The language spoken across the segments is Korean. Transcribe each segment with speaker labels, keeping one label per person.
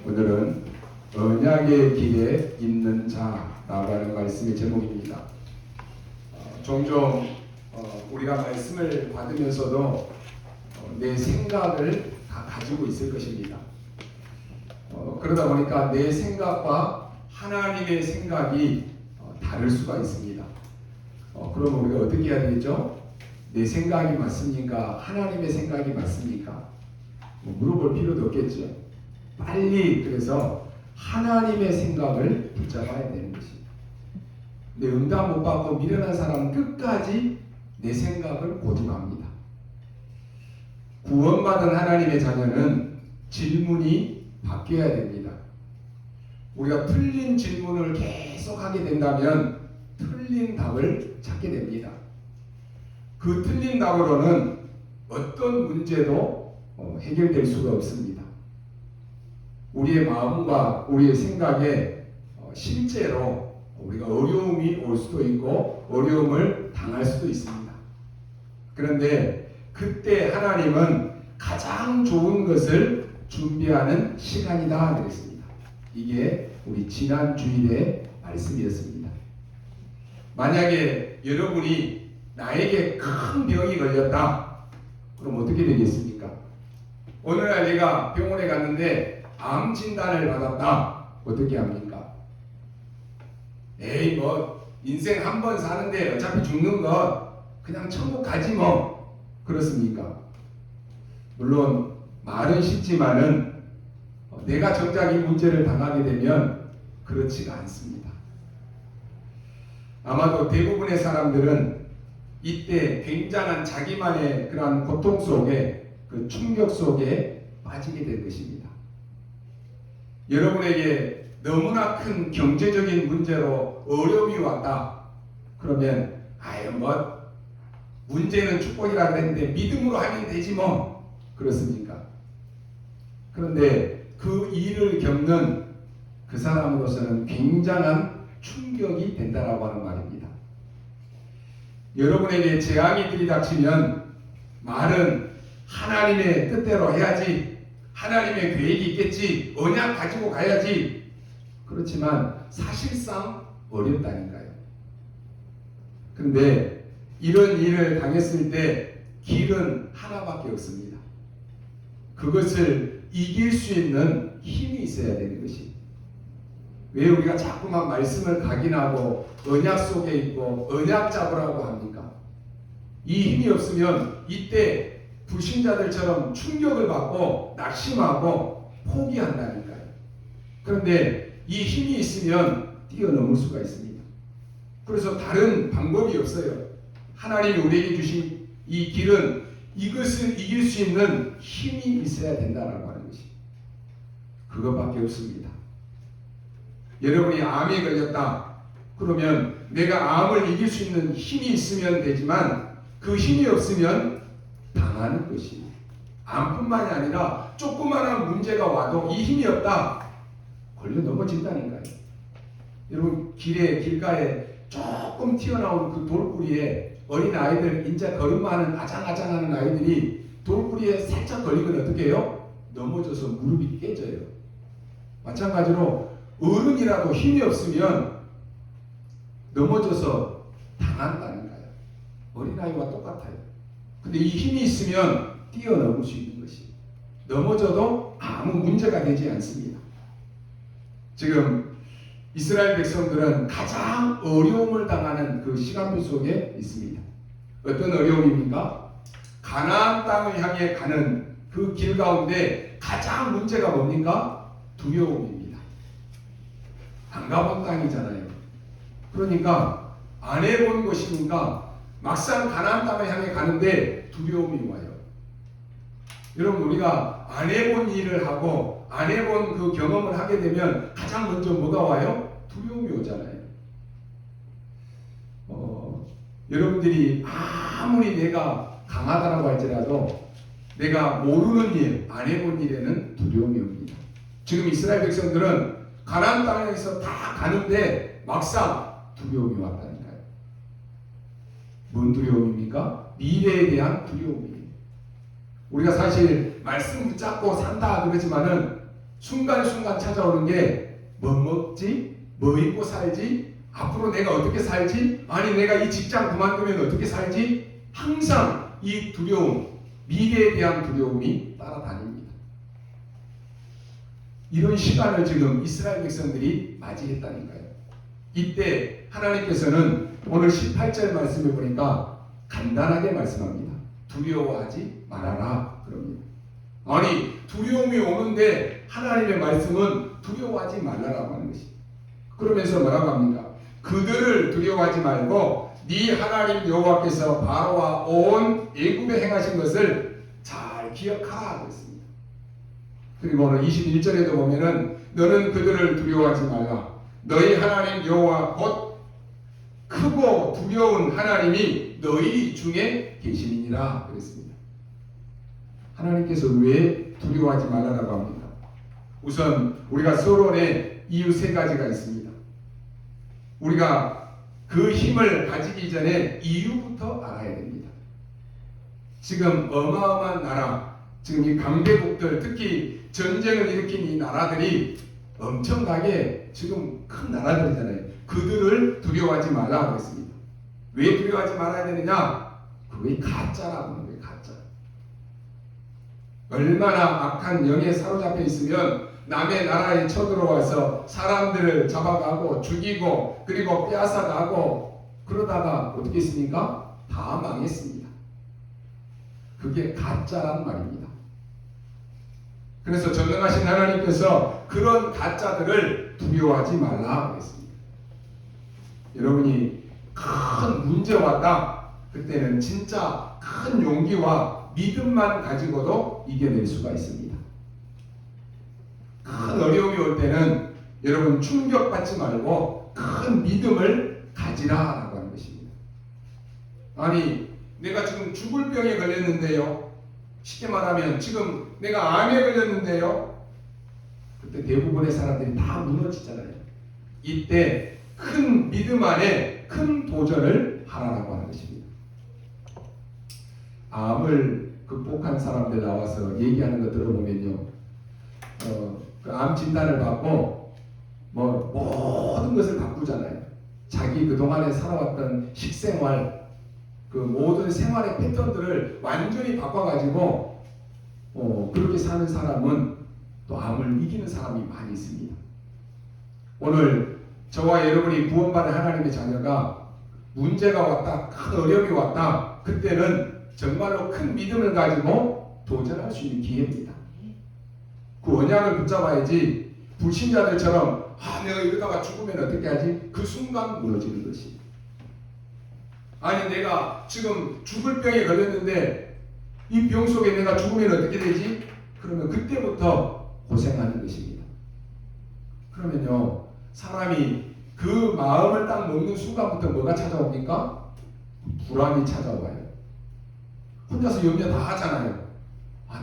Speaker 1: 오늘은 언약의 길에 있는 자라고 하는 말씀의 제목입니다. 종종 우리가 말씀을 받으면서도 내 생각을 다 가지고 있을 것입니다. 그러다 보니까 내 생각과 하나님의 생각이 다를 수가 있습니다. 그럼 우리가 어떻게 해야 되겠죠? 내 생각이 맞습니까? 하나님의 생각이 맞습니까? 물어볼 필요도 없겠죠. 빨리 그래서 하나님의 생각을 붙잡아야 되는 것입니다. 근데 응답 못 받고 미련한 사람은 끝까지 내 생각을 고집합니다. 구원받은 하나님의 자녀는 질문이 바뀌어야 됩니다. 우리가 틀린 질문을 계속 하게 된다면 틀린 답을 찾게 됩니다. 그 틀린 답으로는 어떤 문제도 해결될 수가 없습니다. 우리의 마음과 우리의 생각에 실제로 우리가 어려움이 올 수도 있고 어려움을 당할 수도 있습니다. 그런데 그때 하나님은 가장 좋은 것을 준비하는 시간이다 그랬습니다. 이게 우리 지난 주일의 말씀이었습니다. 만약에 여러분이 나에게 큰 병이 걸렸다. 그럼 어떻게 되겠습니까? 오늘날 내가 병원에 갔는데 암 진단을 받았다. 어떻게 합니까? 에이 인생 한 번 사는데 어차피 죽는 것 그냥 천국 가지 뭐. 그렇습니까? 물론 말은 쉽지만은 내가 정작 이 문제를 당하게 되면 그렇지가 않습니다. 아마도 대부분의 사람들은 이때 굉장한 자기만의 그러한 고통 속에 그 충격 속에 빠지게 될 것입니다. 여러분에게 너무나 큰 경제적인 문제로 어려움이 왔다. 그러면 문제는 축복이라 그랬는데 믿음으로 하면 되지 뭐. 그렇습니까? 그런데 그 일을 겪는 그 사람으로서는 굉장한 충격이 된다라고 하는 말입니다. 여러분에게 재앙이 들이닥치면 말은 하나님의 뜻대로 해야지, 하나님의 계획이 있겠지, 언약 가지고 가야지. 그렇지만 사실상 어렵다니까요. 그런데 이런 일을 당했을 때 길은 하나밖에 없습니다. 그것을 이길 수 있는 힘이 있어야 되는 것입니다. 왜 우리가 자꾸만 말씀을 각인하고 언약 속에 있고 언약 잡으라고 합니까? 이 힘이 없으면 이때 불신자들처럼 충격을 받고 낙심하고 포기한다니까요. 그런데 이 힘이 있으면 뛰어넘을 수가 있습니다. 그래서 다른 방법이 없어요. 하나님이 우리에게 주신 이 길은 이것을 이길 수 있는 힘이 있어야 된다라고 하는 것이 그것밖에 없습니다. 여러분이 암에 걸렸다. 그러면 내가 암을 이길 수 있는 힘이 있으면 되지만 그 힘이 없으면 당하는 것이 암뿐만이 아니라 조그마한 문제가 와도 이 힘이 없다. 걸려 넘어진다니까요. 여러분 길가에 조금 튀어나온 그 돌뿌리에 어린 아이들 인자 걸음하는 아장아장하는 아이들이 돌뿌리에 살짝 걸리면 어떻게 해요? 넘어져서 무릎이 깨져요. 마찬가지로 어른이라도 힘이 없으면 넘어져서 당한다니까요. 어린아이와 똑같아요. 근데 이 힘이 있으면 뛰어넘을 수 있는 것이 넘어져도 아무 문제가 되지 않습니다. 지금 이스라엘 백성들은 가장 어려움을 당하는 그 시간표 속에 있습니다. 어떤 어려움입니까? 가나안 땅을 향해 가는 그 길 가운데 가장 문제가 뭡니까? 두려움입니다. 안 가본 땅이잖아요. 그러니까 안 해본 것이니까 막상 가나안 땅을 향해 가는데 두려움이 와요. 여러분 우리가 안 해본 일을 하고 안 해본 그 경험을 하게 되면 가장 먼저 뭐가 와요? 두려움이 오잖아요. 여러분들이 아무리 내가 강하다라고 할지라도 내가 모르는 일, 안 해본 일에는 두려움이 옵니다. 지금 이스라엘 백성들은 가나안 땅에서 다 가는데 막상 두려움이 왔다니까요. 뭔 두려움입니까? 미래에 대한 두려움이에요. 우리가 사실 말씀 붙잡고 산다 그러지만은 순간순간 찾아오는 게 뭐 먹지? 뭐 입고 살지? 앞으로 내가 어떻게 살지? 아니 내가 이 직장 그만두면 어떻게 살지? 항상 이 두려움, 미래에 대한 두려움이 따라다닙니다. 이런 시간을 지금 이스라엘 백성들이 맞이했다니까요. 이때 하나님께서는 오늘 18절 말씀을 보니까 간단하게 말씀합니다. 두려워하지 말아라 그럽니다. 아니 두려움이 오는데 하나님의 말씀은 두려워하지 말라라고 하는 것이. 그러면서 뭐라고 합니까? 그들을 두려워하지 말고 네 하나님 여호와께서 바로와 온 애굽에 행하신 것을 잘 기억하라 그랬습니다. 그리고 오늘 21절에도 보면은 너는 그들을 두려워하지 말라. 너희 하나님 여호와 곧 크고 두려운 하나님이 너희 중에 계시니라 그랬습니다. 하나님께서 왜 두려워하지 말라라고 합니까? 우선 우리가 서론에 이유 세 가지가 있습니다. 우리가 그 힘을 가지기 전에 이유부터 알아야 됩니다. 지금 어마어마한 나라, 지금 이 강대국들, 특히 전쟁을 일으킨 이 나라들이 엄청나게 지금 큰 나라들이잖아요. 그들을 두려워하지 말라고 했습니다. 왜 두려워하지 말아야 되느냐? 그게 가짜라고 하는 거예요. 가짜. 얼마나 악한 영에 사로잡혀 있으면 남의 나라에 쳐들어와서 사람들을 잡아가고 죽이고 그리고 빼앗아가고 그러다가 어떻게 했습니까? 다 망했습니다. 그게 가짜란 말입니다. 그래서 전능하신 하나님께서 그런 가짜들을 두려워하지 말라 했습니다. 여러분이 큰 문제 왔다. 그때는 진짜 큰 용기와 믿음만 가지고도 이겨낼 수가 있습니다. 큰 어려움이 올 때는 여러분 충격받지 말고 큰 믿음을 가지라라고 하는 것입니다. 아니 내가 지금 죽을 병에 걸렸는데요. 쉽게 말하면 지금 내가 암에 걸렸는데요. 그때 대부분의 사람들이 다 무너지잖아요. 이때 큰 믿음 안에 큰 도전을 하라라고 하는 것입니다. 암을 극복한 사람들 나와서 얘기하는 거 들어보면요. 그 암 진단을 받고 뭐 모든 것을 바꾸잖아요. 자기 그동안에 살아왔던 식생활, 그 모든 생활의 패턴들을 완전히 바꿔가지고 그렇게 사는 사람은 또 암을 이기는 사람이 많이 있습니다. 오늘 저와 여러분이 구원받은 하나님의 자녀가 문제가 왔다, 큰 어려움이 왔다, 그때는 정말로 큰 믿음을 가지고 도전할 수 있는 기회입니다. 그 언약을 붙잡아야지 불신자들처럼 내가 이러다가 죽으면 어떻게 하지? 그 순간 무너지는 것이. 아니 내가 지금 죽을 병에 걸렸는데 이 병 속에 내가 죽으면 어떻게 되지? 그러면 그때부터 고생하는 것입니다. 그러면요 사람이 그 마음을 딱 먹는 순간부터 뭐가 찾아옵니까? 불안이 찾아와요. 혼자서 염려 다 하잖아요.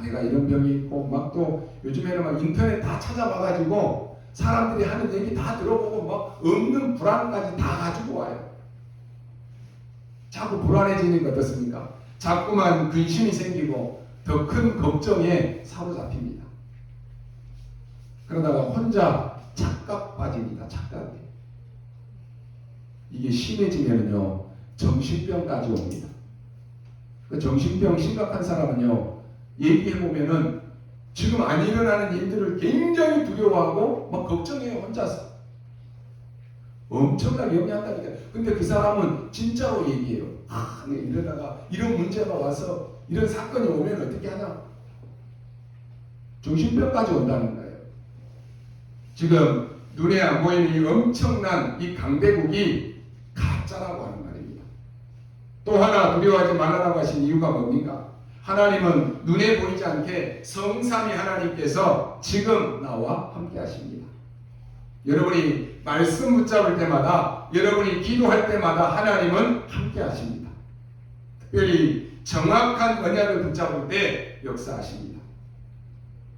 Speaker 1: 내가 이런 병이 있고 막 또 요즘에는 막 인터넷 다 찾아봐가지고 사람들이 하는 얘기 다 들어보고 막 없는 불안까지 다 가지고 와요. 자꾸 불안해지는 거 어떻습니까? 자꾸만 근심이 생기고 더 큰 걱정에 사로잡힙니다. 그러다가 혼자 착각 빠집니다. 착각에. 이게 심해지면요 정신병까지 옵니다. 그 정신병 심각한 사람은요 얘기해보면은 지금 안 일어나는 일들을 굉장히 두려워하고 막 걱정해요. 혼자서 엄청나게 염려한다니까. 근데 그 사람은 진짜로 얘기해요. 이러다가 이런 문제가 와서 이런 사건이 오면 어떻게 하나? 정신병까지 온다는 거예요. 지금 눈에 안 보이는 이 엄청난 이 강대국이 가짜라고 하는 말입니다. 또 하나 두려워하지 말라고 하신 이유가 뭡니까? 하나님은 눈에 보이지 않게 성삼위 하나님께서 지금 나와 함께 하십니다. 여러분이 말씀 붙잡을 때마다, 여러분이 기도할 때마다 하나님은 함께 하십니다. 특별히 정확한 언약을 붙잡을 때 역사하십니다.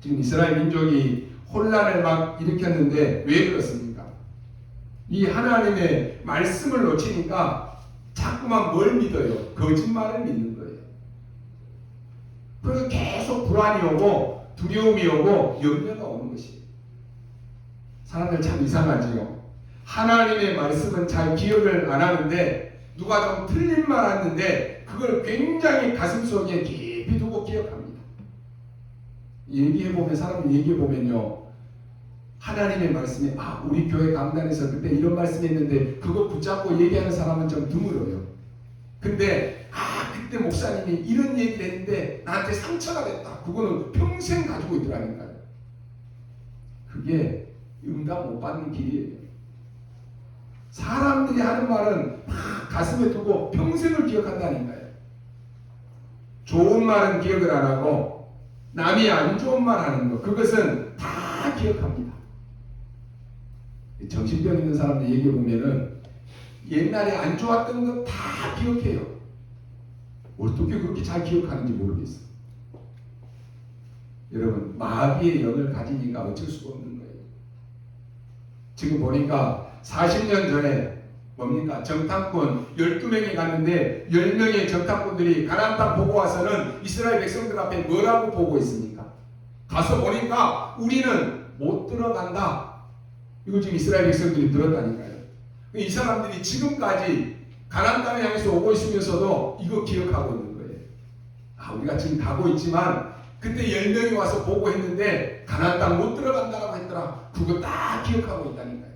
Speaker 1: 지금 이스라엘 민족이 혼란을 막 일으켰는데 왜 그렇습니까? 이 하나님의 말씀을 놓치니까 자꾸만 뭘 믿어요? 거짓말을 믿는 거예요. 그래서 계속 불안이 오고 두려움이 오고 염려가 오는 것이에요. 사람들 참 이상하지요. 하나님의 말씀은 잘 기억을 안 하는데 누가 좀 틀린 말 하는데 그걸 굉장히 가슴속에 깊이 두고 기억합니다. 얘기해보면 사람들 얘기해보면요, 하나님의 말씀에 우리 교회 강단에서 그때 이런 말씀했는데 그거 붙잡고 얘기하는 사람은 좀 드물어요. 근데 그때 목사님이 이런 얘기를 했는데 나한테 상처가 됐다, 그거는 평생 가지고 있더라니까요. 그게 응답 못 받는 길이에요. 사람들이 하는 말은 다 가슴에 두고 평생을 기억한다니까요. 좋은 말은 기억을 안 하고 남이 안 좋은 말 하는 거, 그것은 다 기억합니다. 정신병 있는 사람들 얘기해 보면은 옛날에 안 좋았던 거 다 기억해요. 어떻게 그렇게 잘 기억하는지 모르겠어요. 여러분, 마귀의 영을 가지니까 어쩔 수가 없는 거예요. 지금 보니까 40년 전에 뭡니까? 정탐꾼 12명이 갔는데 10명의 정탐꾼들이 가나안 땅 보고 와서는 이스라엘 백성들 앞에 뭐라고 보고 있습니까? 가서 보니까 우리는 못 들어간다. 이거 지금 이스라엘 백성들이 들었다니까요. 이 사람들이 지금까지 가나안 땅을 향해서 오고 있으면서도 이거 기억하고 있는 거예요. 우리가 지금 가고 있지만 그때 10명이 와서 보고 했는데 가나안 땅 못 들어간다고 했더라. 그거 다 기억하고 있다니까요.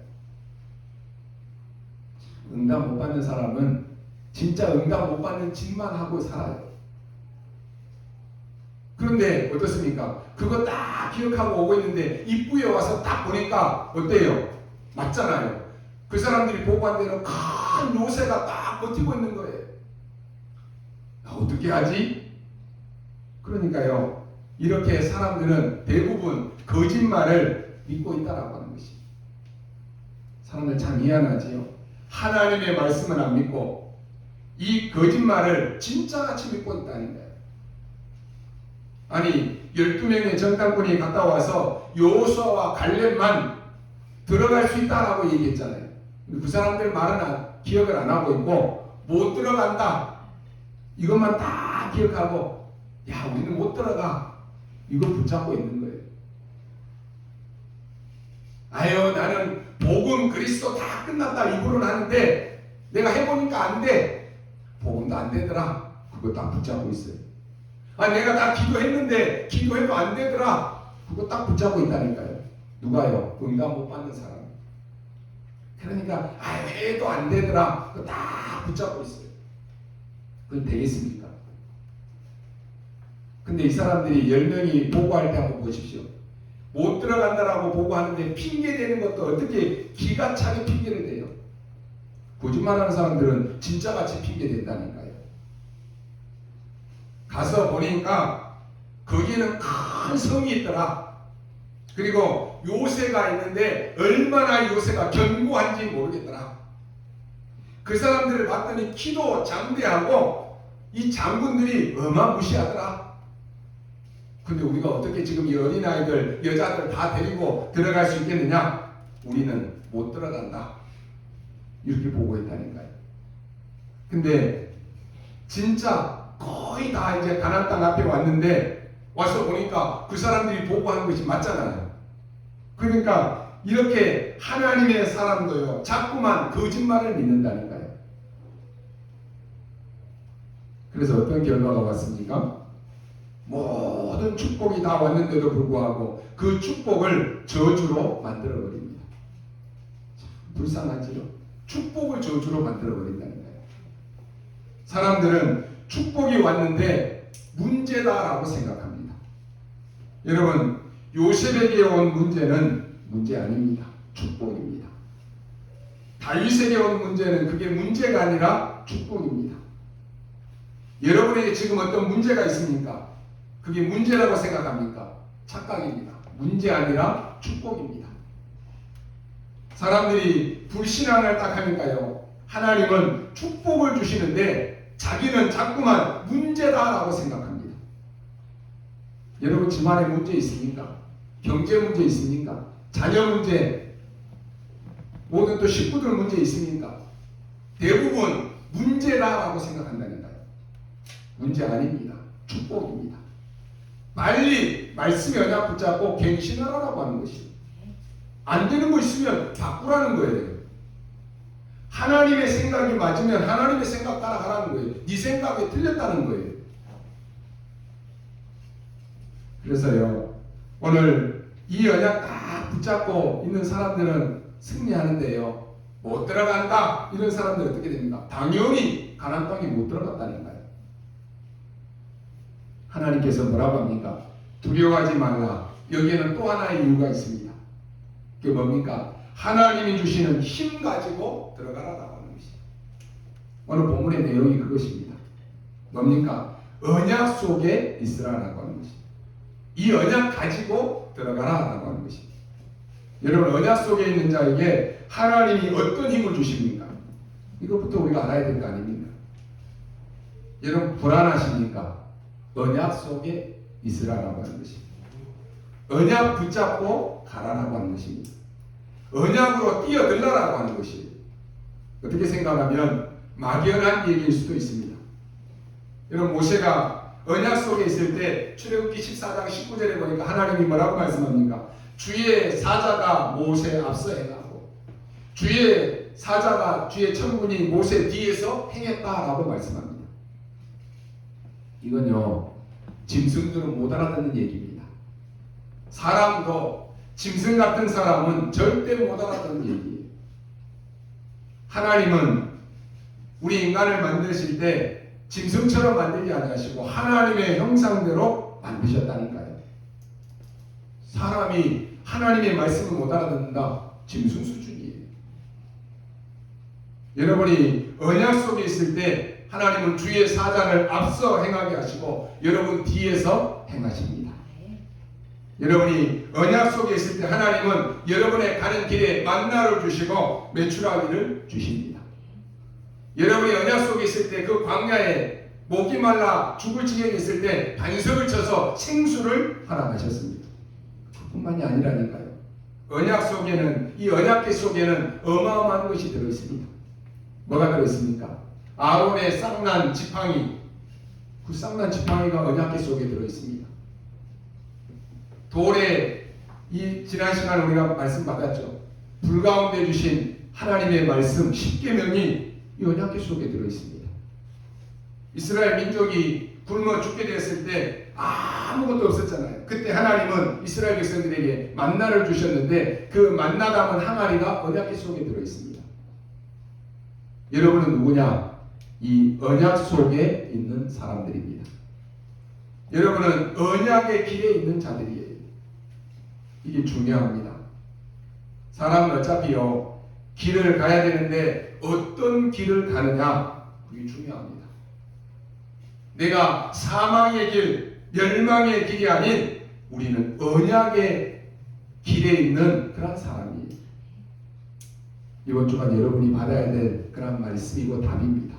Speaker 1: 응답 못 받는 사람은 진짜 응답 못 받는 짓만 하고 살아요. 그런데 어떻습니까? 그거 딱 기억하고 오고 있는데 입구에 와서 딱 보니까 어때요? 맞잖아요. 그 사람들이 보고 한 데는 큰 요새가 딱 버티고 있는 거예요. 어떻게 하지? 그러니까요, 이렇게 사람들은 대부분 거짓말을 믿고 있다라고 하는 것이. 사람들 참 미안하지요. 하나님의 말씀은 안 믿고 이 거짓말을 진짜같이 믿고 있다는 거예요. 아니, 12명의 정탐꾼이 갔다 와서 여호수아와 갈렙만 들어갈 수 있다라고 얘기했잖아요. 그 사람들 말은 기억을 안 하고 있고 못 들어간다 이것만 다 기억하고 우리는 못 들어가 이거 붙잡고 있는 거예요. 나는 복음 그리스도 다 끝났다 이거는 하는데 내가 해보니까 안 돼. 복음도 안 되더라. 그거 딱 붙잡고 있어요. 내가 다 기도했는데 기도해도 안 되더라. 그거 딱 붙잡고 있다니까요. 누가요? 응답 못 받는 사람. 그러니까 해도 안 되더라. 그거 다 붙잡고 있어요. 그건 되겠습니까? 근데 이 사람들이 10명이 보고할 때 한번 보십시오. 못 들어간다라고 보고하는데 핑계 대는 것도 어떻게 기가 차게 핑계를 대요. 거짓말하는 사람들은 진짜같이 핑계 댄다니까요. 가서 보니까 거기에는 큰 성이 있더라. 그리고 요새가 있는데 얼마나 요새가 견고한지 모르겠더라. 그 사람들을 봤더니 키도 장대하고 이 장군들이 어마무시하더라. 근데 우리가 어떻게 지금 이 어린아이들, 여자들 다 데리고 들어갈 수 있겠느냐? 우리는 못 들어간다. 이렇게 보고 있다니까요. 근데 진짜 거의 다 이제 가나안 땅 앞에 왔는데 와서 보니까 그 사람들이 보고하는 것이 맞잖아요. 그러니까 이렇게 하나님의 사람도요, 자꾸만 거짓말을 믿는다니까요. 그래서 어떤 결과가 왔습니까? 모든 축복이 다 왔는데도 불구하고 그 축복을 저주로 만들어버립니다. 불쌍하지요? 축복을 저주로 만들어버린다는 거예요. 사람들은 축복이 왔는데 문제다라고 생각합니다. 여러분, 요셉에게 온 문제는 문제 아닙니다. 축복입니다. 다윗에게 온 문제는 그게 문제가 아니라 축복입니다. 여러분에게 지금 어떤 문제가 있습니까? 그게 문제라고 생각합니까? 착각입니다. 문제 아니라 축복입니다. 사람들이 불신앙을 딱 하니까요, 하나님은 축복을 주시는데 자기는 자꾸만 문제다라고 생각합니다. 여러분 집안에 문제 있습니까? 경제 문제 있습니까? 자녀 문제, 모든 또 식구들 문제 있습니까? 대부분 문제다라고 생각한다니까요. 문제 아닙니다. 축복입니다. 빨리 말씀에 언약 붙잡고 갱신하라고 하는 것이에요. 안 되는 거 있으면 바꾸라는 거예요. 하나님의 생각이 맞으면 하나님의 생각 따라가라는 거예요. 네 생각이 틀렸다는 거예요. 그래서요, 오늘 이 언약 딱 붙잡고 있는 사람들은 승리하는데요, 못 들어간다 이런 사람들은 어떻게 됩니까? 당연히 가나안 땅에 못 들어갔다는 거예요. 하나님께서 뭐라고 합니까? 두려워하지 말라. 여기에는 또 하나의 이유가 있습니다. 그게 뭡니까? 하나님이 주시는 힘 가지고 들어가라고 하는 것입니다. 오늘 본문의 내용이 그것입니다. 뭡니까? 언약 속에 있으라라고 하는 것입니다. 이 언약 가지고 들어가라라고 하는 것입니다. 여러분, 언약 속에 있는 자에게 하나님이 어떤 힘을 주십니까? 이것부터 우리가 알아야 될 거 아닙니까? 여러분, 불안하십니까? 언약 속에 있으라라고 하는 것입니다. 언약 붙잡고 가라라고 하는 것입니다. 언약으로 뛰어들라라고 하는 것이 어떻게 생각하면 막연한 얘기일 수도 있습니다. 여러분, 모세가 언약 속에 있을 때 출애굽기 14장 19절에 보니까 하나님이 뭐라고 말씀합니까? 주의 사자가 모세 앞서 행하고 주의 사자가 주의 천군이 모세 뒤에서 행했다라고 말씀합니다. 이건요, 짐승들은 못 알아듣는 얘기입니다. 사람도 짐승 같은 사람은 절대 못 알아듣는 얘기예요. 하나님은 우리 인간을 만드실 때 짐승처럼 만들지 않으시고 하나님의 형상대로 만드셨다니까요. 사람이 하나님의 말씀을 못 알아듣는다, 짐승 수준이에요. 여러분이 언약 속에 있을 때 하나님은 주의 사자를 앞서 행하게 하시고 여러분 뒤에서 행하십니다. 여러분이 언약 속에 있을 때 하나님은 여러분의 가는 길에 만나를 주시고 메추라기를 주십니다. 여러분이 언약 속에 있을 때 그 광야에 목이 말라 죽을 지경에 있을 때 반석을 쳐서 생수를 허락하셨습니다. 그뿐만이 아니라니까요. 언약 속에는, 이 언약궤 속에는 어마어마한 것이 들어있습니다. 뭐가 들어있습니까? 아론의 쌍난 지팡이, 그 쌍난 지팡이가 언약궤 속에 들어있습니다. 돌에, 이 지난 시간에 우리가 말씀 받았죠. 불 가운데 주신 하나님의 말씀 10계명이 이 언약궤 속에 들어있습니다. 이스라엘 민족이 굶어 죽게 되었을 때 아무것도 없었잖아요. 그때 하나님은 이스라엘 백성들에게 만나를 주셨는데 그 만나 담은 항아리가 언약궤 속에 들어있습니다. 여러분은 누구냐? 이 언약 속에 있는 사람들입니다. 여러분은 언약의 길에 있는 자들이에요. 이게 중요합니다. 사람은 어차피요, 길을 가야 되는데 어떤 길을 가느냐, 그게 중요합니다. 내가 사망의 길, 멸망의 길이 아닌 우리는 언약의 길에 있는 그런 사람이에요. 이번 주간 여러분이 받아야 될 그런 말씀이고 답입니다.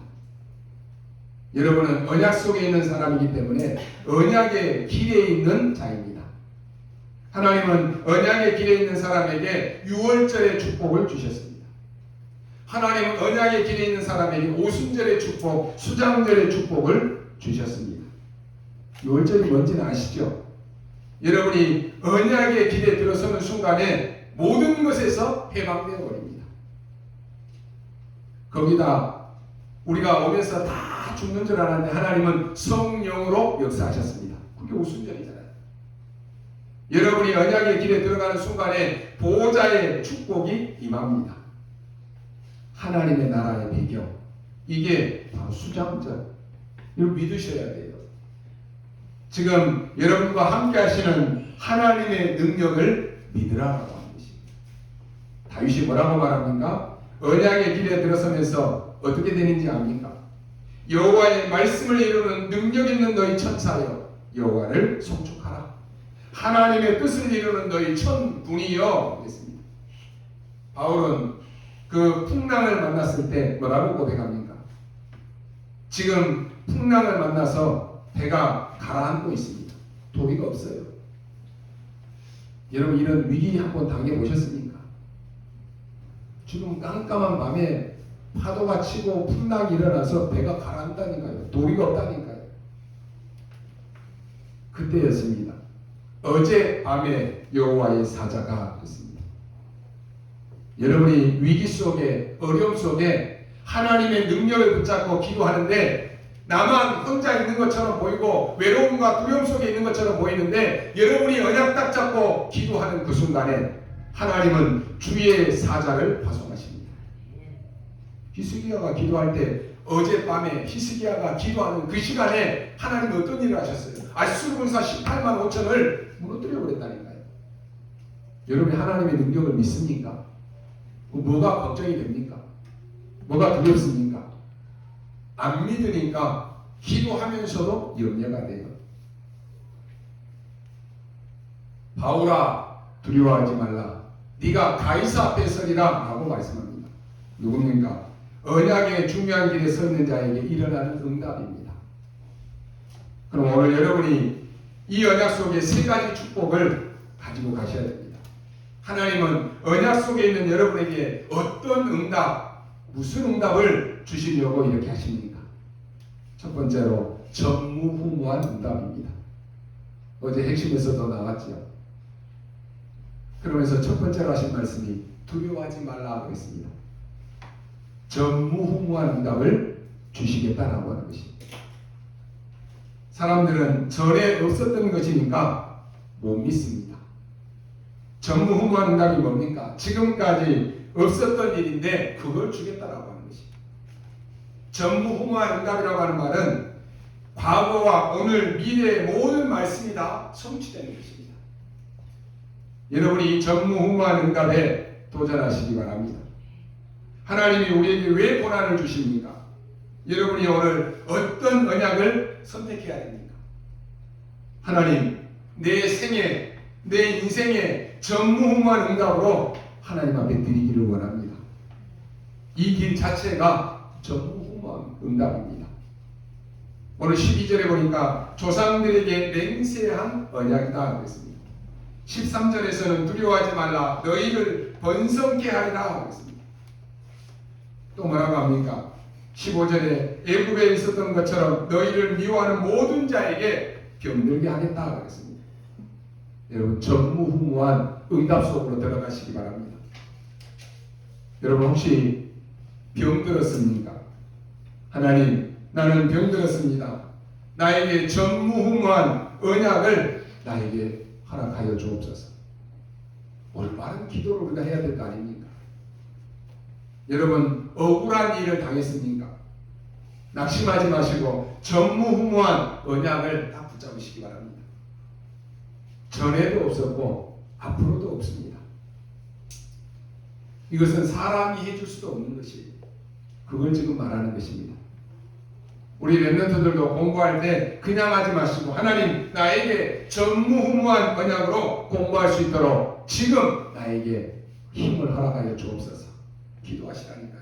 Speaker 1: 여러분은 언약 속에 있는 사람이기 때문에 언약의 길에 있는 자입니다. 하나님은 언약의 길에 있는 사람에게 유월절의 축복을 주셨습니다. 하나님은 언약의 길에 있는 사람에게 오순절의 축복, 수장절의 축복을 주셨습니다. 유월절이 뭔지는 아시죠? 여러분이 언약의 길에 들어서는 순간에 모든 것에서 해방되어 버립니다. 거기다 우리가 오면서 다 죽는 줄 알았는데 하나님은 성령으로 역사하셨습니다. 그게 오순절이잖아요. 여러분이 언약의 길에 들어가는 순간에 보호자의 축복이 임합니다. 하나님의 나라의 배경, 이게 바로 수장절. 이걸 믿으셔야 돼요. 지금 여러분과 함께 하시는 하나님의 능력을 믿으라고 하는 것입니다. 다윗이 뭐라고 말합니까? 언약의 길에 들어서면서 어떻게 되는지 압니까? 여호와의 말씀을 이루는 능력 있는 너희 천사여, 여호와를 송축하라. 하나님의 뜻을 이루는 너희 천군이여. 그랬습니다. 바울은 그 풍랑을 만났을 때 뭐라고 고백합니까? 지금 풍랑을 만나서 배가 가라앉고 있습니다. 도리가 없어요. 여러분, 이런 위기 한번 당해보셨습니까? 지금 깜깜한 밤에 파도가 치고 풍랑이 일어나서 배가 가라앉다니까요. 도리가 없다니까요. 그때였습니다. 어젯밤에 여호와의 사자가 그랬습니다. 여러분이 위기 속에, 어려움 속에 하나님의 능력을 붙잡고 기도하는데 나만 혼자 있는 것처럼 보이고 외로움과 두려움 속에 있는 것처럼 보이는데 여러분이 언약 딱 잡고 기도하는 그 순간에 하나님은 주의 사자를 파송하십니다. 히스기야가 기도할 때 어젯밤에 히스기야가 기도하는 그 시간에 하나님은 어떤 일을 하셨어요? 아수르 군사 18만 5천을 무너뜨려 버렸다니까요. 여러분이 하나님의 능력을 믿습니까? 뭐가 걱정이 됩니까? 뭐가 두렵습니까? 안 믿으니까 기도하면서도 염려가 돼요. 바울아 두려워하지 말라. 네가 가이사 앞에 서리라 라고 말씀합니다. 누굽니까? 언약의 중요한 길에 서 있는 자에게 일어나는 응답입니다. 그럼 오늘 여러분이 이 언약 속에 세 가지 축복을 가지고 가셔야 됩니다. 하나님은 언약 속에 있는 여러분에게 어떤 응답, 무슨 응답을 주시려고 이렇게 하십니까? 첫 번째로 전무후무한 응답입니다. 어제 핵심에서도 나왔죠. 그러면서 첫 번째로 하신 말씀이 두려워하지 말라 그랬습니다. 전무후무한 응답을 주시겠다라고 하는 것입니다. 사람들은 전에 없었던 것이니까 못 믿습니다. 전무후무한 응답이 뭡니까? 지금까지 없었던 일인데 그걸 주겠다라고 하는 것입니다. 전무후무한 응답이라고 하는 말은 과거와 오늘, 미래의 모든 말씀이 다 성취되는 것입니다. 여러분이 이 전무후무한 응답에 도전하시기 바랍니다. 하나님이 우리에게 왜 고난을 주십니까? 여러분이 오늘 어떤 언약을 선택해야 됩니까? 하나님, 내 생애, 내 인생의 전무후무한 응답으로 하나님 앞에 드리기를 원합니다. 이 길 자체가 전무후무한 응답입니다. 오늘 12절에 보니까 조상들에게 맹세한 언약이다 그랬습니다. 13절에서는 두려워하지 말라 너희를 번성케 하리라 그랬습니다. 또 뭐라고 합니까? 15절에 애굽에 있었던 것처럼 너희를 미워하는 모든 자에게 병들게 하겠다 그랬습니다. 여러분 전무후무한 응답 속으로 들어가시기 바랍니다. 여러분 혹시 병들었습니까? 하나님 나는 병들었습니다. 나에게 전무후무한 언약을 나에게 허락하여 주옵소서. 올바른 기도를 우리가 해야 될 거 아닙니까? 여러분 억울한 일을 당했습니까? 낙심하지 마시고 전무후무한 언약을 딱 붙잡으시기 바랍니다. 전에도 없었고 앞으로도 없습니다. 이것은 사람이 해줄 수도 없는 것이에요. 그걸 지금 말하는 것입니다. 우리 랩런트들도 공부할 때 그냥 하지 마시고 하나님 나에게 전무후무한 언약으로 공부할 수 있도록 지금 나에게 힘을 허락하여 주옵소서. 기도하시라니까요.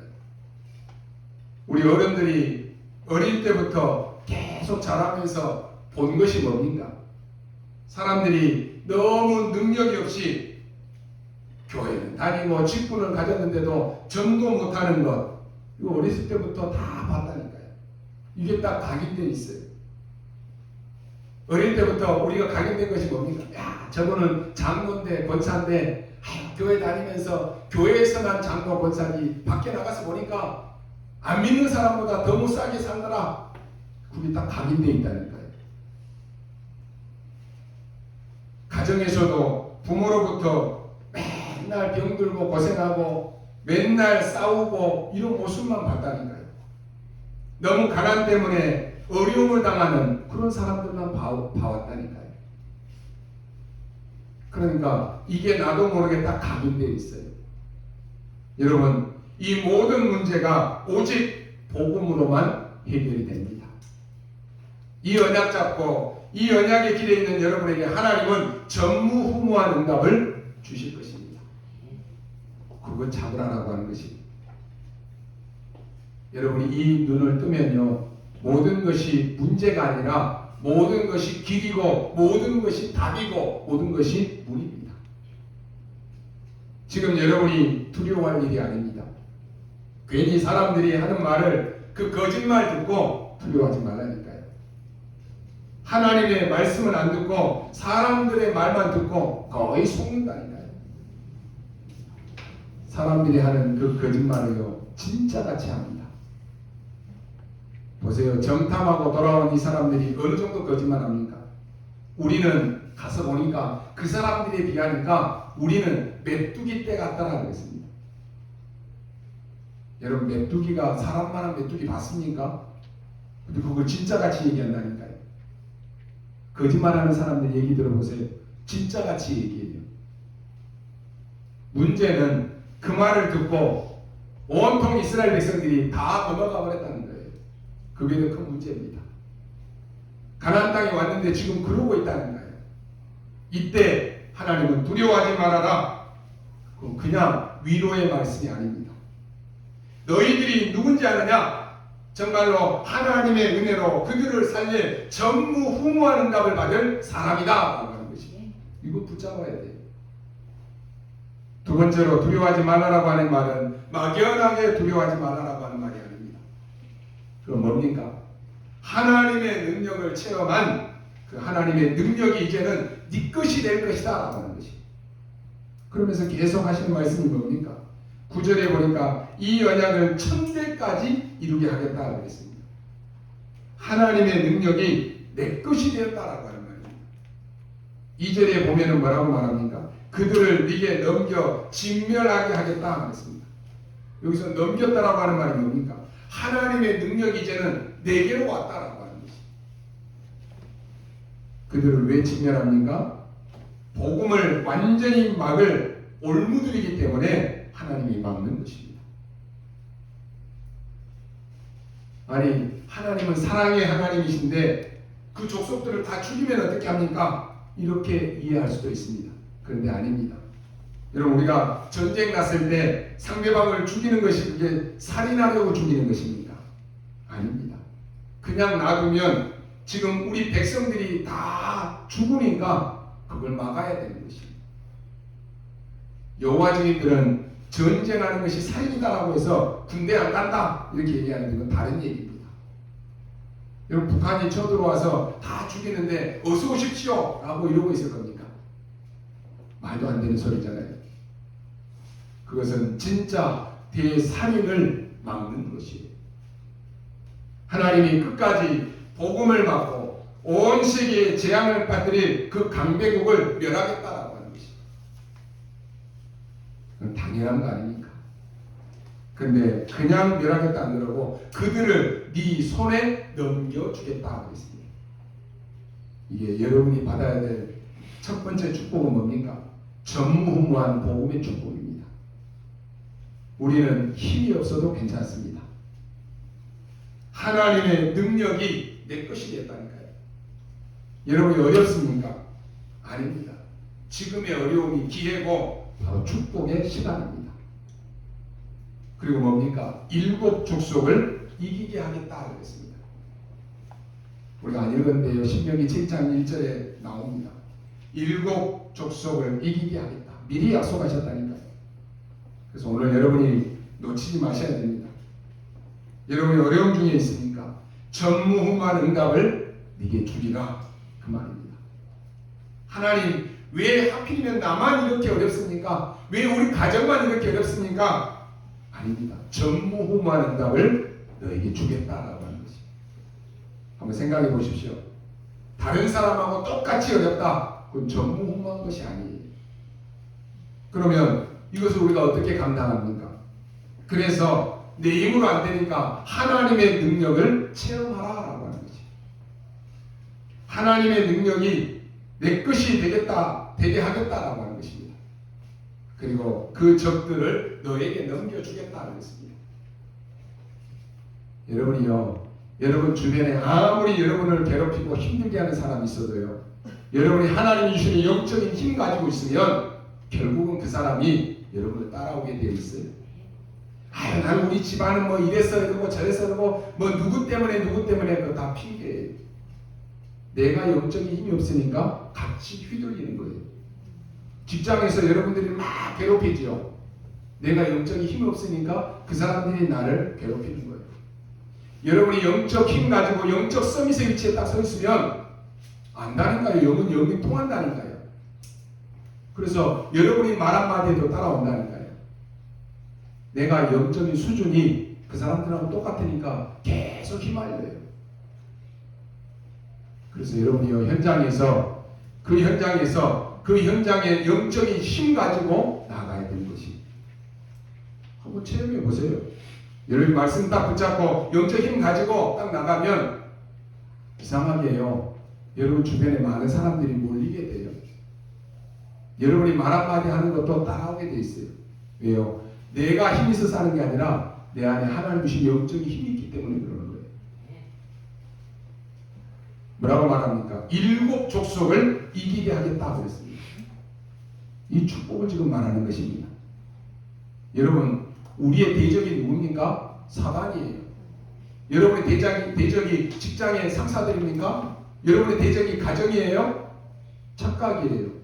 Speaker 1: 우리 어른들이 어릴 때부터 계속 자라면서 본 것이 뭡니까? 사람들이 너무 능력이 없이 교회는 다니고 직분을 가졌는데도 전도 못하는 것, 이거 어렸을 때부터 다 봤다니까요. 이게 딱 각인되어 있어요. 어릴 때부터 우리가 각인된 것이 뭡니까? 야, 저거는 장로인데 권사인데 교회 다니면서 교회에서만 장로 권사지 밖에 나가서 보니까 안 믿는 사람보다 더 못 살게 살더라. 그게 딱 각인되어 있다니까요. 가정에서도 부모로부터 맨날 병들고 고생하고 맨날 싸우고 이런 모습만 봤다니까요. 너무 가난 때문에 어려움을 당하는 그런 사람들만 봐왔다니까요. 그러니까 이게 나도 모르게 딱 각인되어 있어요. 여러분 이 모든 문제가 오직 복음으로만 해결이 됩니다. 이 언약 잡고 이 언약의 길에 있는 여러분에게 하나님은 전무후무한 응답을 주실 것입니다. 그걸 잡으라고 하는 것입니다. 여러분이 이 눈을 뜨면요 모든 것이 문제가 아니라 모든 것이 길이고 모든 것이 답이고 모든 것이 문입니다. 지금 여러분이 두려워할 일이 아닙니다. 괜히 사람들이 하는 말을 그 거짓말 듣고 두려워하지 말라니까요. 하나님의 말씀을 안 듣고 사람들의 말만 듣고 거의 속는다니까요. 사람들이 하는 그 거짓말을요 진짜같이 합니다. 보세요. 정탐하고 돌아온 이 사람들이 어느 정도 거짓말합니까? 우리는 가서 보니까 그 사람들에 비하니까 우리는 메뚜기 떼 같다라고 그랬습니다. 여러분 메뚜기가 사람만한 메뚜기 봤습니까? 근데 그걸 진짜같이 얘기한다니까요. 거짓말하는 사람들 얘기 들어보세요. 진짜같이 얘기해요. 문제는 그 말을 듣고 온통 이스라엘 백성들이 다 넘어가 버렸다는 거예요. 그게 더 큰 문제입니다. 가나안 땅에 왔는데 지금 그러고 있다는 거예요. 이때 하나님은 두려워하지 말아라. 그냥 위로의 말씀이 아닙니다. 너희들이 누군지 아느냐? 정말로 하나님의 은혜로 그들을 살릴 전무후무한 응답을 받을 사람이다 라고 하는 것이. 이거 붙잡아야 돼요. 두 번째로 두려워하지 말라라고 하는 말은 막연하게 두려워하지 말라라고 하는 말이 아닙니다. 그건 뭡니까? 하나님의 능력을 체험한 그 하나님의 능력이 이제는 네 것이 될 것이다 라고 하는 것이. 그러면서 계속 하시는 말씀이 뭡니까? 9절에 보니까 이 언약을 천대까지 이루게 하겠다고 했습니다. 하나님의 능력이 내 것이 되었다라고 하는 말입니다. 2절에 보면은 뭐라고 말합니까? 그들을 네게 넘겨 진멸하게 하겠다 했습니다. 여기서 넘겼다라고 하는 말이 뭡니까? 하나님의 능력이 이제는 내게로 왔다라고 하는 것이. 그들을 왜 진멸합니까? 복음을 완전히 막을 올무들이기 때문에 하나님이 막는 것입니다. 아니 하나님은 사랑의 하나님이신데 그 족속들을 다 죽이면 어떻게 합니까? 이렇게 이해할 수도 있습니다. 그런데 아닙니다. 여러분 우리가 전쟁 났을 때 상대방을 죽이는 것이 그게 살인하려고 죽이는 것입니까? 아닙니다. 그냥 놔두면 지금 우리 백성들이 다 죽으니까 그걸 막아야 되는 것입니다. 여호와 증인들은 전쟁하는 것이 살인이다라고 해서 군대 안 간다 이렇게 얘기하는 건 다른 얘기입니다. 여러분 북한이 쳐들어와서 다 죽이는데 어서 오십시오 라고 이러고 있을 겁니까? 말도 안 되는 소리잖아요. 그것은 진짜 대살인을 막는 것이에요. 하나님이 끝까지 복음을 막고 온 세계에 재앙을 빠뜨릴 그 강대국을 멸하겠다라고 하는 것입니다. 그건 당연한 거 아닙니까? 근데 그냥 멸하겠다 안 그러고 그들을 네 손에 넘겨주겠다 그랬습니다. 이게 여러분이 받아야 될 첫 번째 축복은 뭡니까? 전무후무한 복음의 축복입니다. 우리는 힘이 없어도 괜찮습니다. 하나님의 능력이 내 것이 됐다니까요. 여러분이 어렵습니까? 아닙니다. 지금의 어려움이 기회고 바로 축복의 시간입니다. 그리고 뭡니까? 7 족속을 이기게 하겠다 그랬습니다. 우리가 안 읽었는데요. 신명기 7장 1절에 나옵니다. 7 족속을 이기게 하겠다. 미리 약속하셨다니까요. 그래서 오늘 여러분이 놓치지 마셔야 됩니다. 여러분이 어려움 중에 있으니까 전무후무한 응답을 네게 주리라 그 말입니다. 하나님 왜 하필이면 나만 이렇게 어렵습니까? 왜 우리 가정만 이렇게 어렵습니까? 아닙니다. 전무후무한 응답을 너에게 주겠다라고 하는 것입니다. 한번 생각해 보십시오. 다른 사람하고 똑같이 어렵다. 그건 전무후무한 것이 아니에요. 그러면 이것을 우리가 어떻게 감당합니까? 그래서 내 힘으로 안 되니까 하나님의 능력을 체험하라라고 하는 거지. 하나님의 능력이 내 것이 되겠다, 되게 하겠다라고 하는 것입니다. 그리고 그 적들을 너에게 넘겨주겠다는 것입니다. 여러분이요, 여러분 주변에 아무리 여러분을 괴롭히고 힘들게 하는 사람이 있어도요, 여러분이 하나님이 주시는 영적인 힘 가지고 있으면 결국은 그 사람이 여러분을 따라오게 되어 있어요. 아유, 난 우리 집안은 뭐 이래서 그러고 저래서 그러고 뭐 누구 때문에 그거 다 핑계예요. 내가 영적인 힘이 없으니까 같이 휘둘리는 거예요. 직장에서 여러분들이 막 괴롭히지요. 내가 영적인 힘이 없으니까 그 사람들이 나를 괴롭히는 거예요. 여러분이 영적 힘 가지고 영적 서밋의 위치에 딱 서 있으면 안다니까요. 영은 영이 통한다니까요. 그래서 여러분이 말 한마디에도 따라온다니까요. 내가 영적인 수준이 그 사람들하고 똑같으니까 계속 휘말려요. 그래서 여러분이 현장에서 그 현장의 영적인 힘 가지고 나가야 되는 것이. 한번 체험해 보세요. 여러분 말씀 딱 붙잡고 영적 힘 가지고 딱 나가면 이상하게요. 여러분 주변에 많은 사람들이 몰리게 돼요. 여러분이 말 한마디 하는 것도 따라오게 돼 있어요. 왜요? 내가 힘이 있어서 하는 게 아니라 내 안에 하나님 주신 영적인 힘이 있기 때문에 그러는 거예요. 뭐라고 말합니까? 7 족속을 이기게 하겠다고 그랬습니다. 이 축복을 지금 말하는 것입니다. 여러분, 우리의 대적이 누굽니까? 사단이에요. 여러분의 대적이 직장의 상사들입니까? 여러분의 대적이 가정이에요? 착각이에요.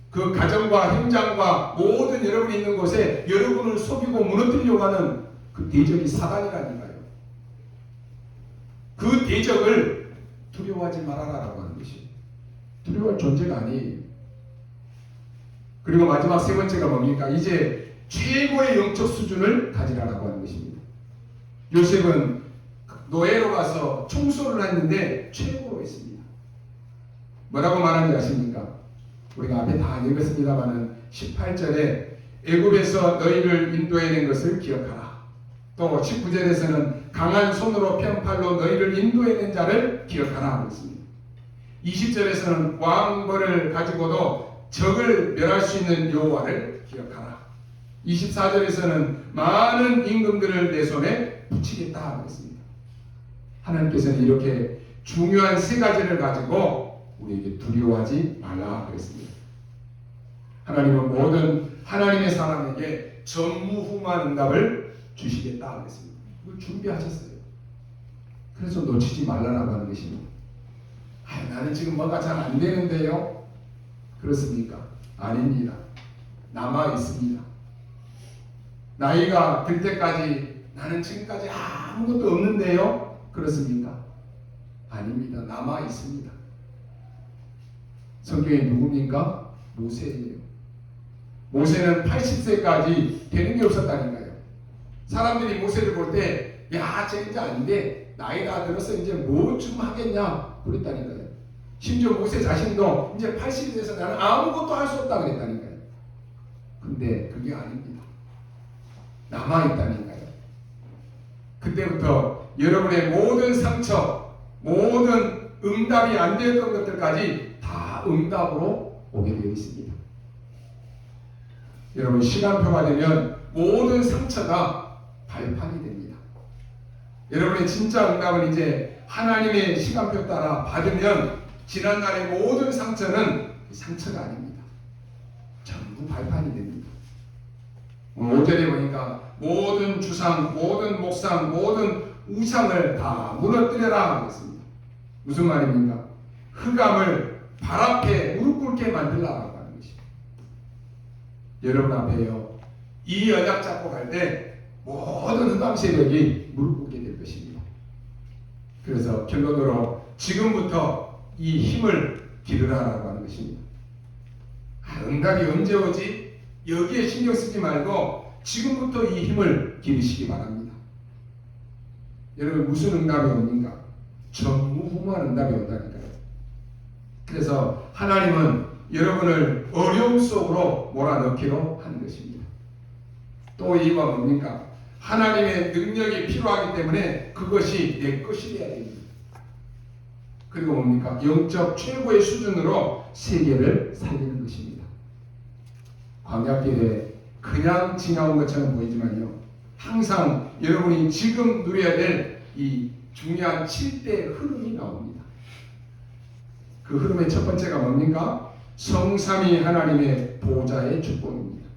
Speaker 1: 그 가정과 현장과 모든 여러분이 있는 곳에 여러분을 속이고 무너뜨리려고 하는 그 대적이 사단이라니까요. 그 대적을 두려워하지 말아라라고 하는 것이 두려워할 존재가 아니에요. 그리고 마지막 세 번째가 뭡니까? 이제 최고의 영적 수준을 가지라라고 하는 것입니다. 요셉은 노예로 가서 총소를 했는데 최고로 했습니다. 뭐라고 말하는지 아십니까? 우리가 앞에 다 읽었습니다마는 18절에 애굽에서 너희를 인도해낸 것을 기억하라. 또 19절에서는 강한 손으로 편팔로 너희를 인도해낸 자를 기억하라 하고 있습니다. 20절에서는 왕벌을 가지고도 적을 멸할 수 있는 여호와를 기억하라. 24절에서는 많은 임금들을 내 손에 붙이겠다 하고 있습니다. 하나님께서는 이렇게 중요한 세 가지를 가지고 우리에게 두려워하지 말라 그랬습니다. 하나님은 모든 하나님의 사람에게 전무후무한 응답을 주시겠다 그랬습니다. 그걸 준비하셨어요. 그래서 놓치지 말라라고 하는 것입니다. 나는 지금 뭐가 잘 안 되는데요? 그렇습니까? 아닙니다. 남아 있습니다. 나이가 들 때까지 나는 지금까지 아무것도 없는데요? 그렇습니까? 아닙니다. 남아 있습니다. 성경에 누굽니까? 모세예요. 모세는 80세까지 되는 게 없었다니까요. 사람들이 모세를 볼 때, 야, 쟤 이제 안 돼. 나이가 들어서 이제 뭐 좀 하겠냐. 그랬다니까요. 심지어 모세 자신도 이제 80이 돼서 나는 아무것도 할 수 없다 그랬다니까요. 근데 그게 아닙니다. 남아있다니까요. 그때부터 여러분의 모든 상처, 모든 응답이 안 되었던 것들까지 다 응답으로 오게 되어 있습니다. 여러분, 시간표가 되면 모든 상처가 발판이 됩니다. 여러분의 진짜 응답은 이제 하나님의 시간표 따라 받으면 지난날의 모든 상처는 상처가 아닙니다. 전부 발판이 됩니다. 오늘 5절에 보니까 모든 주상, 모든 목상, 모든 우상을 다 무너뜨려라 하겠습니다. 무슨 말입니까? 흑암을 발 앞에 무릎 꿇게 만들라고 하는 것입니다. 여러분 앞에요. 이 언약 잡고 갈 때 모든 흑암 세력이 무릎 꿇게 될 것입니다. 그래서 결론으로 지금부터 이 힘을 기르라라고 하는 것입니다. 응답이 언제 오지? 여기에 신경 쓰지 말고 지금부터 이 힘을 기르시기 바랍니다. 여러분, 무슨 응답이 옵니까? 전무후무한 응답이 온다니까요. 그래서 하나님은 여러분을 어려움 속으로 몰아넣기로 하는 것입니다. 또 이유가 뭡니까? 하나님의 능력이 필요하기 때문에 그것이 내 것이 되어야 됩니다. 그리고 뭡니까? 영적 최고의 수준으로 세계를 살리는 것입니다. 광야길에 그냥 지나온 것처럼 보이지만요, 항상 여러분이 지금 누려야 될 이 중요한 7대 흐름이 나옵니다. 그 흐름의 첫 번째가 뭡니까? 성삼위 하나님의 보좌의 축복입니다.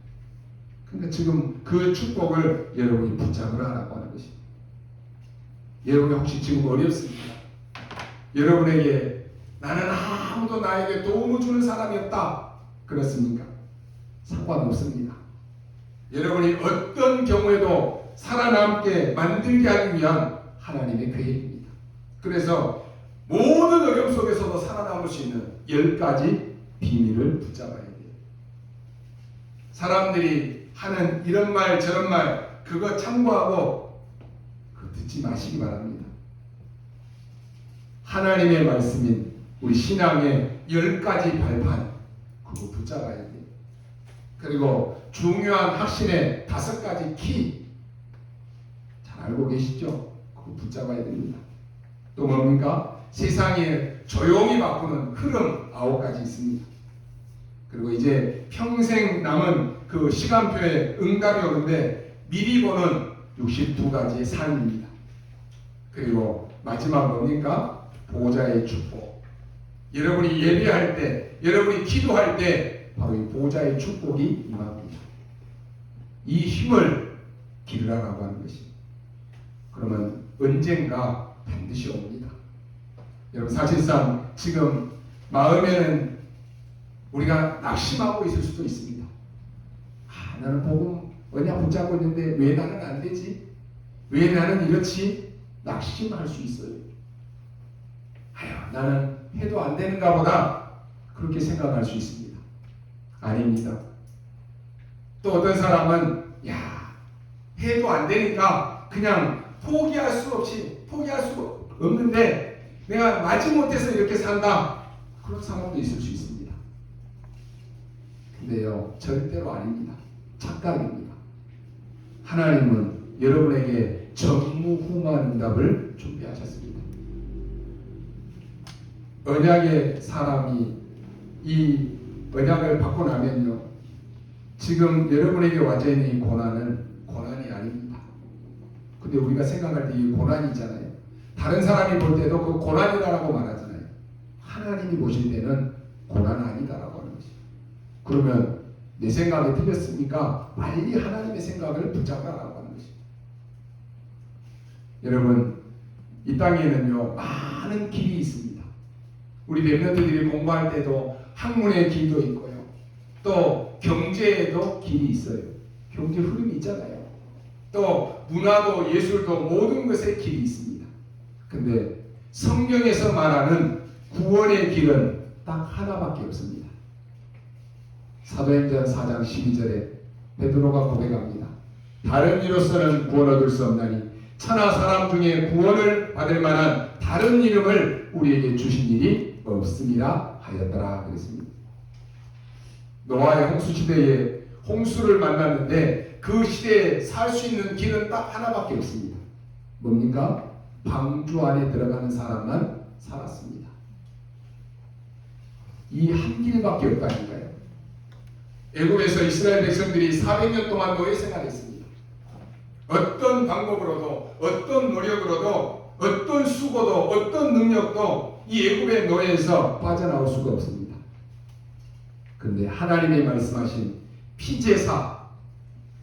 Speaker 1: 그러니까 지금 그 축복을 여러분이 붙잡으라고 하는 것입니다. 여러분이 혹시 지금 어렵습니까? 여러분에게 나는 아무도 나에게 도움을 주는 사람이 없다. 그렇습니까? 상관없습니다. 여러분이 어떤 경우에도 살아남게 만들게 하기 위한 하나님의 계획입니다. 그래서 모든 어려움 속에서도 살아남을 수 있는 10가지 비밀을 붙잡아야 돼요. 사람들이 하는 이런 말 저런 말 그거 참고하고 그거 듣지 마시기 바랍니다. 하나님의 말씀인 우리 신앙의 10가지 발판 그거 붙잡아야 돼요. 그리고 중요한 확신의 5가지 키 잘 알고 계시죠? 그거 붙잡아야 됩니다. 또 뭡니까? 세상에 조용히 바꾸는 흐름 9가지 있습니다. 그리고 이제 평생 남은 그 시간표에 응답이 오는데 미리 보는 62가지의 삶입니다. 그리고 마지막 뭡니까? 보호자의 축복. 여러분이 예배할 때, 여러분이 기도할 때 바로 이 보호자의 축복이 임합니다. 이 힘을 기르라고 하는 것이. 그러면 언젠가 반드시 옵니다. 여러분 사실상 지금 마음에는 우리가 낙심하고 있을 수도 있습니다. 나는 복음 언약 붙잡고 있는데 왜 나는 안 되지? 왜 나는 이렇지? 낙심할 수 있어요. 나는 해도 안 되는가 보다 그렇게 생각할 수 있습니다. 아닙니다. 또 어떤 사람은 해도 안 되니까 그냥 포기할 수 없는데 내가 마지못해서 이렇게 산다. 그런 사람도 있을 수 있습니다. 근데요, 절대로 아닙니다. 착각입니다. 하나님은 여러분에게 전무후무한 응답을 준비하셨습니다. 언약의 사람이 이 언약을 받고 나면요, 지금 여러분에게 와져 있는 이 고난은 고난이 아닙니다. 근데 우리가 생각할 때 이 고난이잖아요. 다른 사람이 볼 때도 그 고난이라고 말하잖아요. 하나님이 보실 때는 고난 아니다라고 하는 것이죠. 그러면 내 생각이 틀렸으니까 빨리 하나님의 생각을 붙잡으라고 하는 것이죠. 여러분, 이 땅에는요 많은 길이 있습니다. 우리 랩런트들이 공부할 때도 학문의 길도 있고요, 또 경제에도 길이 있어요. 경제 흐름이 있잖아요. 또 문화도 예술도 모든 것에 길이 있습니다. 근데 성경에서 말하는 구원의 길은 딱 하나밖에 없습니다. 사도행전 4장 12절에 베드로가 고백합니다. 다른 이로서는 구원 얻을 수 없나니 천하 사람 중에 구원을 받을 만한 다른 이름을 우리에게 주신 일이 없음이라 하였더라 그랬습니다. 노아의 홍수 시대에 홍수를 만났는데 그 시대에 살 수 있는 길은 딱 하나밖에 없습니다. 뭡니까? 방주 안에 들어가는 사람만 살았습니다. 이 한 길밖에 없다니까요. 애굽에서 이스라엘 백성들이 400년 동안 노예 생활했습니다. 어떤 방법으로도, 어떤 노력으로도, 어떤 수고도, 어떤 능력도 이 애굽의 노예에서 빠져나올 수가 없습니다. 그런데 하나님이 말씀하신 피제사,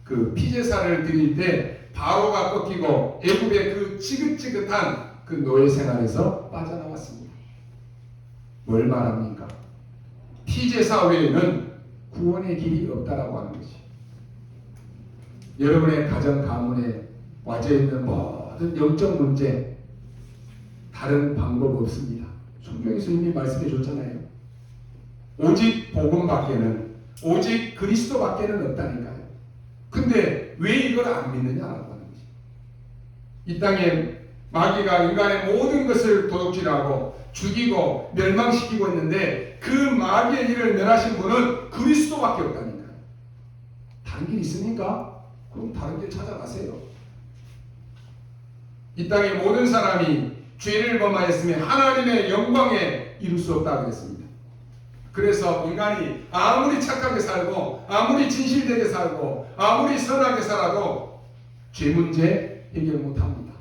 Speaker 1: 그 피제사를 드릴 때 바로가 꺾이고 애굽의 그 지긋지긋한 그 노예 생활에서 빠져나왔습니다. 뭘 말합니까? 피제사 외에는 구원의 길이 없다라고 하는 것이. 여러분의 가정 가문에 와져 있는 모든 영적 문제 다른 방법 없습니다. 성경에서 이미 말씀해 줬잖아요. 오직 복음밖에는, 오직 그리스도밖에는 없다니까요. 근데 왜 이걸 안 믿느냐라고 하는 것이. 이 땅에 마귀가 인간의 모든 것을 도둑질하고 죽이고 멸망시키고 있는데 그 마귀의 일을 멸하신 분은 그리스도밖에 없다니까요. 다른 길 있습니까? 그럼 다른 길 찾아가세요. 이 땅의 모든 사람이 죄를 범하였으면 하나님의 영광에 이룰 수 없다고 했습니다. 그래서 인간이 아무리 착하게 살고 아무리 진실되게 살고 아무리 선하게 살아도 죄 문제 해결 못합니다.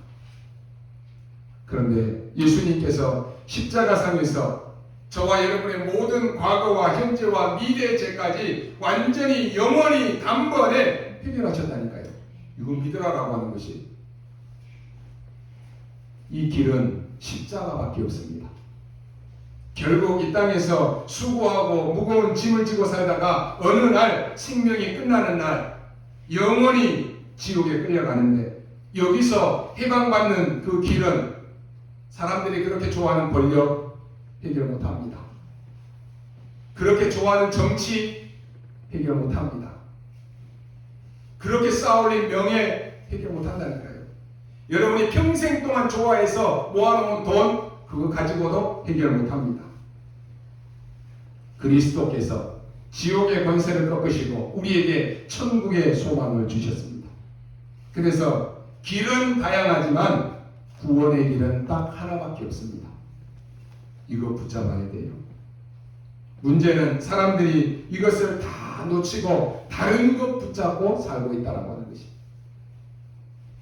Speaker 1: 그런데 예수님께서 십자가상에서 저와 여러분의 모든 과거와 현재와 미래의 죄까지 완전히 영원히 단번에 해결하셨다니까요. 이건 믿으라라고 하는 것이. 이 길은 십자가밖에 없습니다. 결국 이 땅에서 수고하고 무거운 짐을 지고 살다가 어느 날 생명이 끝나는 날 영원히 지옥에 끌려가는데, 여기서 해방받는 그 길은 사람들이 그렇게 좋아하는 권력 해결 못합니다. 그렇게 좋아하는 정치 해결 못합니다. 그렇게 쌓아올린 명예 해결 못한다니까요. 여러분이 평생 동안 좋아해서 모아놓은 돈 그거 가지고도 해결 못합니다. 그리스도께서 지옥의 권세를 꺾으시고 우리에게 천국의 소망을 주셨습니다. 그래서 길은 다양하지만 구원의 길은 딱 하나밖에 없습니다. 이거 붙잡아야 돼요. 문제는 사람들이 이것을 다 놓치고 다른 것 붙잡고 살고 있다고 하는 것입니다.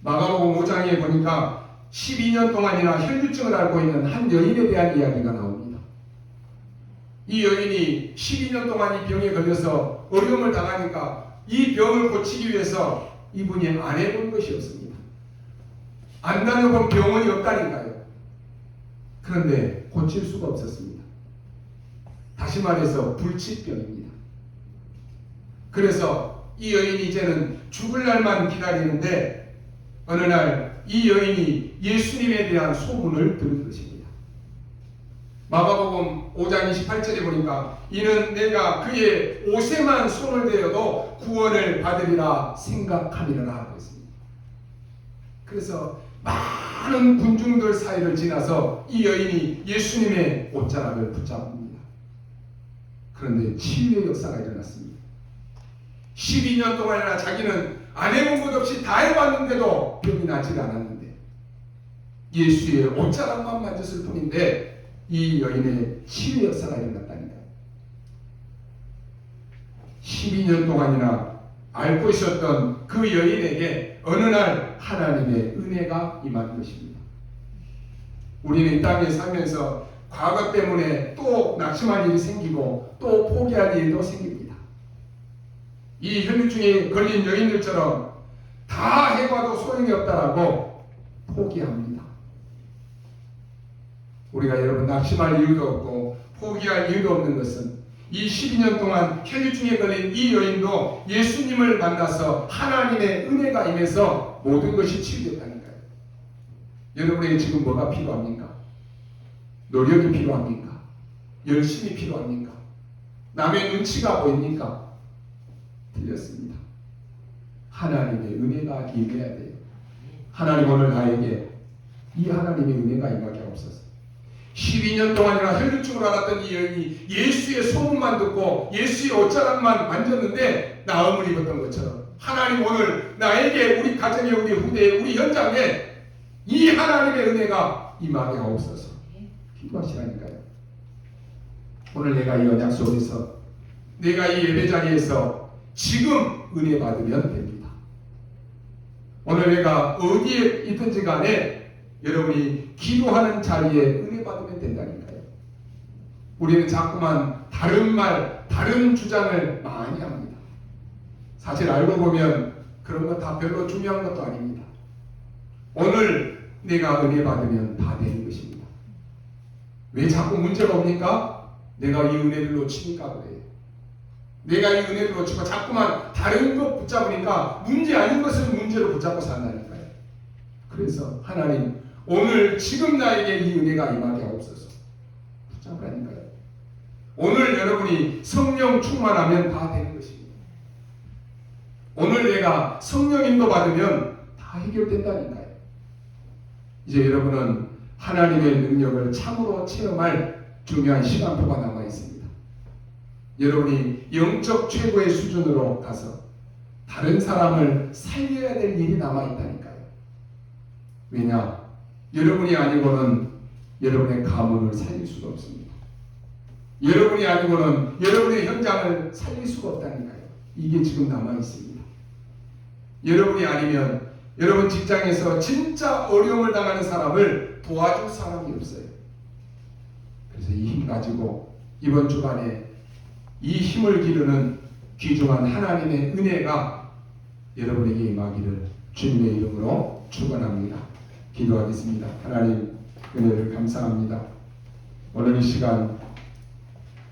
Speaker 1: 마가복음 5장에 보니까 12년 동안이나 혈류증을 앓고 있는 한 여인에 대한 이야기가 나옵니다. 이 여인이 12년 동안 이 병에 걸려서 어려움을 당하니까 이 병을 고치기 위해서 이분이 안 해본 것이 없습니다. 안 다녀본 병원이 없다니까요. 그런데 고칠 수가 없었습니다. 다시 말해서 불치병입니다. 그래서 이 여인이 이제는 죽을 날만 기다리는데 어느 날 이 여인이 예수님에 대한 소문을 들은 것입니다. 마가복음 5장 28절에 보니까 이는 내가 그의 옷에만 손을 대어도 구원을 받으리라 생각함이라 하고 있습니다. 그래서 많은 군중들 사이를 지나서 이 여인이 예수님의 옷자락을 붙잡습니다. 그런데 치유의 역사가 일어났습니다. 12년 동안이나 자기는 안 해본 것 없이 다 해봤는데도 병이 나지 않았는데 예수의 옷자락만 만졌을 뿐인데 이 여인의 치유 역사가 일어났다니까요. 12년 동안이나 앓고 있었던 그 여인에게 어느 날 하나님의 은혜가 임한 것입니다. 우리는 이 땅에 살면서 과거 때문에 또 낙심할 일이 생기고 또 포기할 일도 생깁니다. 이 혈류증에 걸린 여인들처럼 다 해봐도 소용이 없다라고 포기합니다. 우리가 여러분 낙심할 이유도 없고 포기할 이유도 없는 것은 이 12년 동안 혈류증에 걸린 이 여인도 예수님을 만나서 하나님의 은혜가 임해서 모든 것이 치유됐다니까요. 여러분에게 지금 뭐가 필요합니까? 노력이 필요합니까? 열심이 필요합니까? 남의 눈치가 보입니까? 틀렸습니다. 하나님의 은혜가 임해야 돼요. 하나님 오늘 나에게 이 하나님의 은혜가 임하게 없어서 12년 동안이나 혈류증을 앓았던 이 여인이 예수의 소문만 듣고 예수의 옷자락만 만졌는데 나음을 입었던 것처럼 하나님 오늘 나에게 우리 가정에 우리 후대에 우리 현장에 이 하나님의 은혜가 임하게 하옵소서 기도하시라니까요. 오늘 내가 이 언약 속에서 내가 이 예배 자리에서 지금 은혜 받으면 됩니다. 오늘 내가 어디에 있든지 간에 여러분이 기도하는 자리에 은혜 받으면 된다니까요. 우리는 자꾸만 다른 말, 다른 주장을 많이 합니다. 사실 알고 보면 그런 거 다 별로 중요한 것도 아닙니다. 오늘 내가 은혜 받으면 다 되는 것입니다. 왜 자꾸 문제가 옵니까? 내가 이 은혜를 놓치니까 그래요. 내가 이 은혜를 놓치고 자꾸만 다른 것 붙잡으니까 문제 아닌 것을 문제로 붙잡고 산다니까요. 그래서 하나님 오늘 지금 나에게 이 은혜가 임하게 하옵소서 붙잡으라니까요. 오늘 여러분이 성령 충만하면 다 되는 것입니다. 오늘 내가 성령 인도 받으면 다 해결된다니까요. 이제 여러분은 하나님의 능력을 참으로 체험할 중요한 시간표가 남아 있습니다. 여러분이 영적 최고의 수준으로 가서 다른 사람을 살려야 될 일이 남아 있다니까요. 왜냐? 여러분이 아니고는 여러분의 가문을 살릴 수가 없습니다. 여러분이 아니고는 여러분의 현장을 살릴 수가 없다니까요. 이게 지금 남아 있습니다. 여러분이 아니면 여러분 직장에서 진짜 어려움을 당하는 사람을 도와줄 사람이 없어요. 그래서 이 힘 가지고 이번 주간에 이 힘을 기르는 귀중한 하나님의 은혜가 여러분에게 임하기를 주님의 이름으로 축원합니다. 기도하겠습니다. 하나님 은혜를 감사합니다. 오늘 이 시간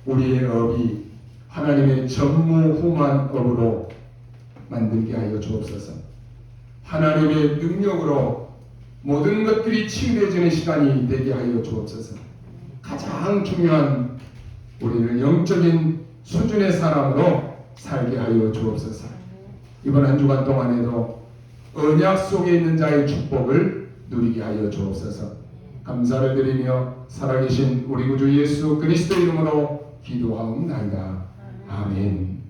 Speaker 1: 우리의 업이 하나님의 전무후무한 업으로 만들게 하여 주옵소서. 하나님의 능력으로 모든 것들이 치유되어지는 시간이 되게 하여 주옵소서. 가장 중요한 우리는 영적인 수준의 사람으로 살게 하여 주옵소서. 이번 한 주간 동안에도 언약 속에 있는 자의 축복을 누리게 하여 주옵소서. 감사를 드리며 살아계신 우리 구주 예수 그리스도 이름으로 기도하옵나이다. 아멘.